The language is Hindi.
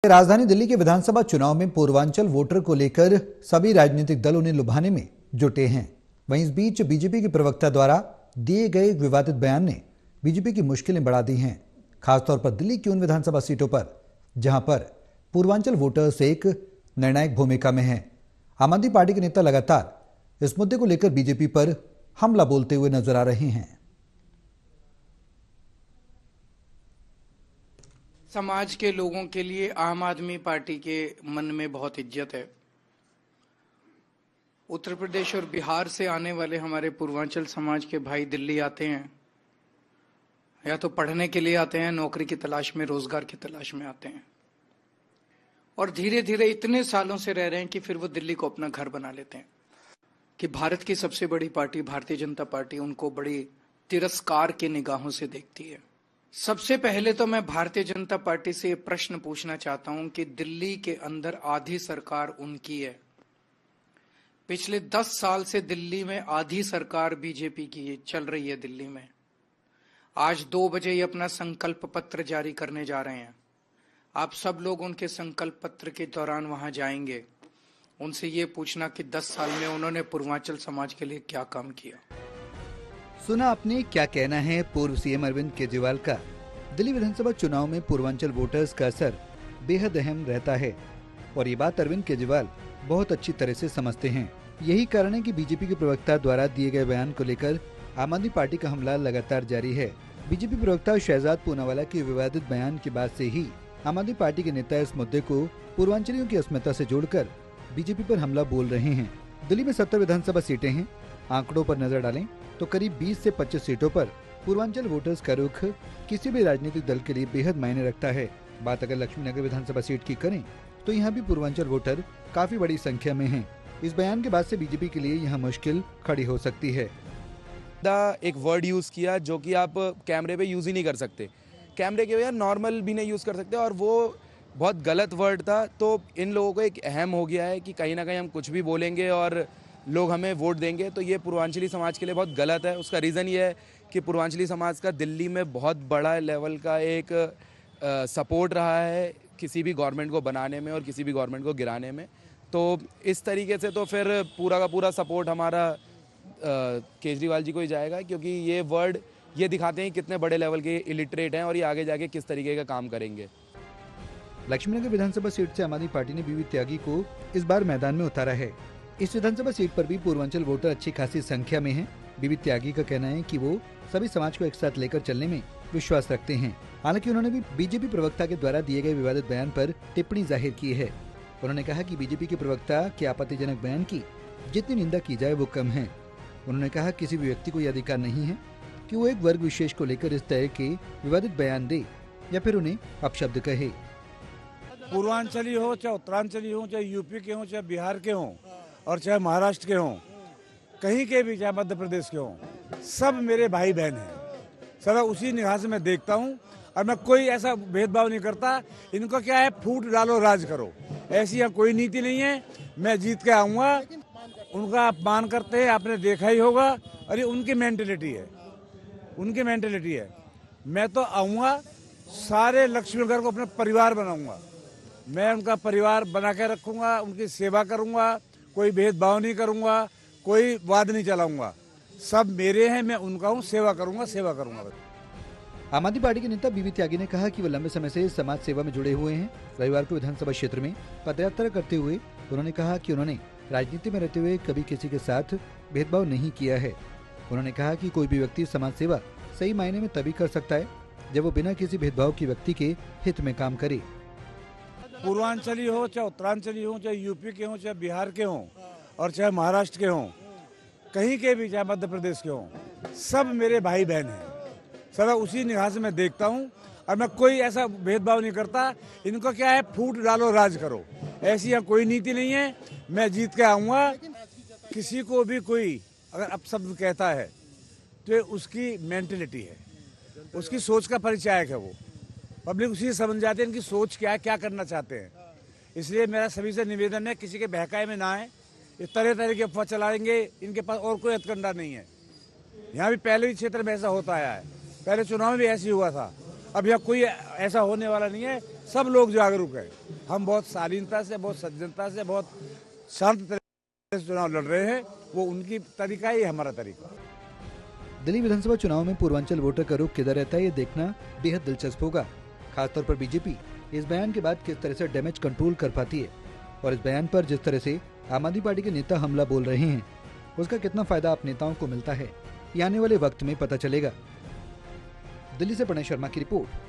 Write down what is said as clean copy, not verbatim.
राजधानी दिल्ली के विधानसभा चुनाव में पूर्वांचल वोटर को लेकर सभी राजनीतिक दल उन्हें लुभाने में जुटे हैं। वहीं इस बीच बीजेपी के प्रवक्ता द्वारा दिए गए विवादित बयान ने बीजेपी की मुश्किलें बढ़ा दी हैं, खासतौर पर दिल्ली की उन विधानसभा सीटों पर जहां पर पूर्वांचल वोटर्स एक निर्णायक भूमिका में हैं। आम आदमी पार्टी के नेता लगातार इस मुद्दे को लेकर बीजेपी पर हमला बोलते हुए नजर आ रहे हैं। समाज के लोगों के लिए आम आदमी पार्टी के मन में बहुत इज्जत है। उत्तर प्रदेश और बिहार से आने वाले हमारे पूर्वांचल समाज के भाई दिल्ली आते हैं, या तो पढ़ने के लिए आते हैं, नौकरी की तलाश में, रोजगार की तलाश में आते हैं, और धीरे धीरे इतने सालों से रह रहे हैं कि फिर वो दिल्ली को अपना घर बना लेते हैं कि भारत की सबसे बड़ी पार्टी भारतीय जनता पार्टी उनको बड़ी तिरस्कार के निगाहों से देखती है। सबसे पहले तो मैं भारतीय जनता पार्टी से ये प्रश्न पूछना चाहता हूं कि दिल्ली के अंदर आधी सरकार उनकी है। पिछले 10 साल से दिल्ली में आधी सरकार बीजेपी की चल रही है। दिल्ली में आज 2 बजे ये अपना संकल्प पत्र जारी करने जा रहे हैं। आप सब लोग उनके संकल्प पत्र के दौरान वहां जाएंगे, उनसे ये पूछना कि 10 साल में उन्होंने पूर्वांचल समाज के लिए क्या काम किया। सुना आपने क्या कहना है पूर्व सीएम अरविंद केजरीवाल का। दिल्ली विधानसभा चुनाव में पूर्वांचल वोटर्स का असर बेहद अहम रहता है और ये बात अरविंद केजरीवाल बहुत अच्छी तरह से समझते हैं। यही कारण है कि बीजेपी के प्रवक्ता द्वारा दिए गए बयान को लेकर आम आदमी पार्टी का हमला लगातार जारी है। बीजेपी प्रवक्ता शहजाद पूनावाला के विवादित बयान के बाद से ही आम आदमी पार्टी के नेता इस मुद्दे को पूर्वांचलियों की अस्मिता से जोड़कर बीजेपी पर हमला बोल रहे हैं। दिल्ली में 70 विधानसभा सीटें हैं। आंकड़ों पर नजर डालें तो करीब 20 से 25 सीटों पर पूर्वांचल वोटर्स का रुख किसी भी राजनीतिक दल के लिए बेहद मायने रखता है। बात अगर लक्ष्मीनगर विधानसभा सीट की करें तो यहाँ भी पूर्वांचल वोटर काफी बड़ी संख्या में हैं। इस बयान के बाद से बीजेपी के लिए यहाँ मुश्किल खड़ी हो सकती है। एक वर्ड यूज किया जो कि आप कैमरे पे यूज ही नहीं कर सकते, कैमरे के बगैर नॉर्मल भी नहीं यूज कर सकते, और वो बहुत गलत वर्ड था। तो इन लोगों को एक अहम हो गया है कि कहीं ना कहीं हम कुछ भी बोलेंगे और लोग हमें वोट देंगे, तो ये पूर्वांचली समाज के लिए बहुत गलत है। उसका रीज़न ये है कि पूर्वांचली समाज का दिल्ली में बहुत बड़ा लेवल का एक सपोर्ट रहा है किसी भी गवर्नमेंट को बनाने में और किसी भी गवर्नमेंट को गिराने में। तो इस तरीके से तो फिर पूरा का पूरा सपोर्ट हमारा केजरीवाल जी को ही जाएगा, क्योंकि ये वर्ड ये दिखाते हैं कितने बड़े लेवल के इलिटरेट हैं और ये आगे जाके किस तरीके का काम करेंगे। लक्ष्मीनगर विधानसभा सीट से आम आदमी पार्टी ने बीबी त्यागी को इस बार मैदान में उतारा है। इस विधानसभा सीट पर भी पूर्वांचल वोटर अच्छी खासी संख्या में हैं। बीबी त्यागी का कहना है कि वो सभी समाज को एक साथ लेकर चलने में विश्वास रखते हैं। हालांकि उन्होंने भी बीजेपी प्रवक्ता के द्वारा दिए गए विवादित बयान पर टिप्पणी जाहिर की है। उन्होंने कहा कि बीजेपी के प्रवक्ता के आपत्तिजनक बयान की जितनी निंदा की जाए वो कम है। उन्होंने कहा किसी भी व्यक्ति को यह अधिकार नहीं है कि वो एक वर्ग विशेष को लेकर इस तरह के विवादित बयान दे या फिर उन्हें अपशब्द कहे। पूर्वांचली हो, चाहे उत्तरांचली हो, चाहे यूपी के हो, चाहे बिहार के हो, और चाहे महाराष्ट्र के हों, कहीं के भी, चाहे मध्य प्रदेश के हों, सब मेरे भाई बहन हैं। सदा उसी निगाह से मैं देखता हूं और मैं कोई ऐसा भेदभाव नहीं करता। इनको क्या है, फूट डालो राज करो, ऐसी यहाँ कोई नीति नहीं है। मैं जीत के आऊँगा, उनका अपमान करते हैं, आपने देखा ही होगा। अरे उनकी मेंटेलिटी है, उनकी मेंटेलिटी है। मैं तो आऊँगा, सारे लक्ष्मीनगर को अपना परिवार बनाऊँगा, मैं उनका परिवार बना के रखूँगा, उनकी सेवा करूँगा, कोई भेदभाव नहीं करूंगा, कोई वाद नहीं चलाऊंगा। सब मेरे हैं, मैं उनका हूं, सेवा करूंगा। आम आदमी पार्टी के नेता बीबी त्यागी ने कहा कि वो लंबे समय से समाज सेवा में जुड़े हुए हैं। रविवार को विधानसभा क्षेत्र में पदयात्रा करते हुए उन्होंने कहा कि उन्होंने राजनीति में रहते हुए कभी किसी के साथ भेदभाव नहीं किया है। उन्होंने कहा कि कोई भी व्यक्ति समाज सेवा सही मायने में तभी कर सकता है जब वो बिना किसी भेदभाव की व्यक्ति के हित में काम करे। पूर्वांचली हो, चाहे उत्तरांचली हो, चाहे यूपी के हो, चाहे बिहार के हों, और चाहे महाराष्ट्र के हों, कहीं के भी, चाहे मध्य प्रदेश के हों, सब मेरे भाई बहन हैं। सदा उसी निगाह से मैं देखता हूं और मैं कोई ऐसा भेदभाव नहीं करता। इनको क्या है, फूट डालो राज करो, ऐसी यहाँ कोई नीति नहीं है। मैं जीत के आऊँगा। किसी को भी कोई अगर अपशब्द कहता है तो उसकी मेंटेलिटी है, उसकी सोच का परिचायक है। वो पब्लिक उसी समझ जाते हैं इनकी सोच क्या है, क्या करना चाहते हैं। इसलिए मेरा सभी से निवेदन है, किसी के बहकाए में ना आए। ये तरह तरह के अफवाह चलाएंगे, इनके पास और कोई हथकंडा नहीं है। यहाँ भी पहले भी क्षेत्र में ऐसा होता आया है, पहले चुनाव में भी ऐसे हुआ था। अब यहाँ कोई ऐसा होने वाला नहीं है। सब लोग जागरूक है। हम बहुत शालीनता से, बहुत सज्जनता से, बहुत शांत तरीके से चुनाव लड़ रहे हैं। वो उनकी तरीका ही हमारा तरीका। दिल्ली विधानसभा चुनाव में पूर्वांचल वोटर का रुख किधर रहता है ये देखना बेहद दिलचस्प होगा। खासतौर पर बीजेपी इस बयान के बाद किस तरह से डैमेज कंट्रोल कर पाती है और इस बयान पर जिस तरह से आम आदमी पार्टी के नेता हमला बोल रहे हैं उसका कितना फायदा आप नेताओं को मिलता है ये आने वाले वक्त में पता चलेगा। दिल्ली से प्रणय शर्मा की रिपोर्ट।